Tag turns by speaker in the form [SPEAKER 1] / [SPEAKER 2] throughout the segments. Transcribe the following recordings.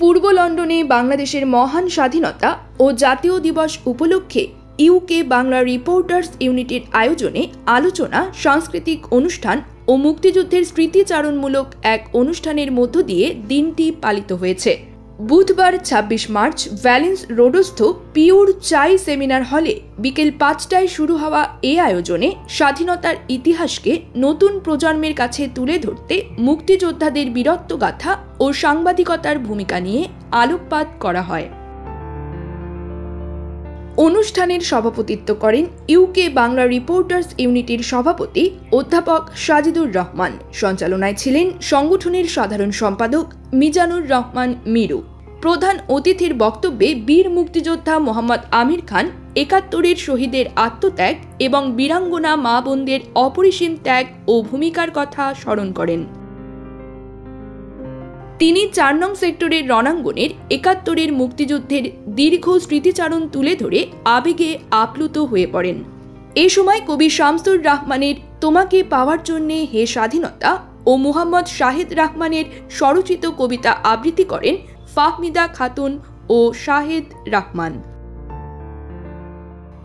[SPEAKER 1] পূর্ব লন্ডনে বাংলাদেশের মহান স্বাধীনতা ও জাতীয় দিবস উপলক্ষে ইউকে বাংলা রিপোর্টার্স ইউনিটের আয়োজনে আলোচনা, সাংস্কৃতিক অনুষ্ঠান ও মুক্তিযুদ্ধের স্মৃতিচারণমূলক এক অনুষ্ঠানের মধ্য দিয়ে দিনটি পালিত হয়েছে। বুধবার ২৬ মার্চ ভ্যালেন্স রোডস্থ পিওর চাই সেমিনার হলে বিকেল ৫টায় শুরু হওয়া এ আয়োজনে স্বাধীনতার ইতিহাসকে নতুন প্রজন্মের কাছে তুলে ধরতে মুক্তিযোদ্ধাদের বীরত্বগাথা ও সাংবাদিকতার ভূমিকা নিয়ে আলোকপাত করা হয়। অনুষ্ঠানের সভাপতিত্ব করেন ইউকে বাংলা রিপোর্টার্স ইউনিটির সভাপতি অধ্যাপক সাজিদুর রহমান। সঞ্চালনায় ছিলেন সংগঠনের সাধারণ সম্পাদক মিজানুর রহমান মিরু। প্রধান অতিথির বক্তব্যে বীর মুক্তিযোদ্ধা মোহাম্মদ আমির খান ৭১-এর শহীদের আত্মত্যাগ এবং বীরাঙ্গনা মা বোনদের অপরিসীম ত্যাগ ও ভূমিকার কথা স্মরণ করেন। তিনি ৪ নং সেক্টরের রণাঙ্গনের ৭১-এর মুক্তিযুদ্ধের দীর্ঘ স্মৃতিচারণ তুলে ধরে আবেগে আপ্লুত হয়ে পড়েন। এ সময় কবি শামসুর রাহমানের তোমাকে পাওয়ার জন্যে হে স্বাধীনতা ও মুহাম্মদ শাহেদ রহমানের স্বরচিত কবিতা আবৃত্তি করেন ফাহমিদা খাতুন ও শাহেদ রহমান।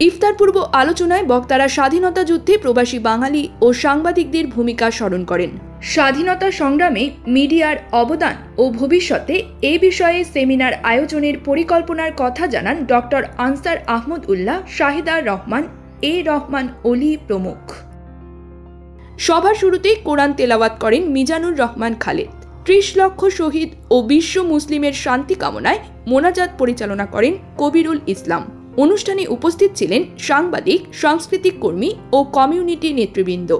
[SPEAKER 1] ইফতার পূর্ব আলোচনায় বক্তারা স্বাধীনতা যুদ্ধে প্রবাসী বাঙালি ও সাংবাদিকদের ভূমিকা স্মরণ করেন। স্বাধীনতা সংগ্রামে মিডিয়ার অবদান ও ভবিষ্যতে এ বিষয়ে সেমিনার আয়োজনের পরিকল্পনার কথা জানান ডক্টর আনসার আহমদ উল্লাহ, শাহিদা রহমান, এ রহমান অলি প্রমুখ। সভার শুরুতেই কোরআন তেলাওয়াত করেন মিজানুর রহমান খালেদ। ৩০ লক্ষ শহীদ ও বিশ্ব মুসলিমের শান্তি কামনায় মোনাজাত পরিচালনা করেন কবিরুল ইসলাম। অনুষ্ঠানে উপস্থিত ছিলেন সাংবাদিক, সাংস্কৃতিক কর্মী ও কমিউনিটি নেতৃবৃন্দ।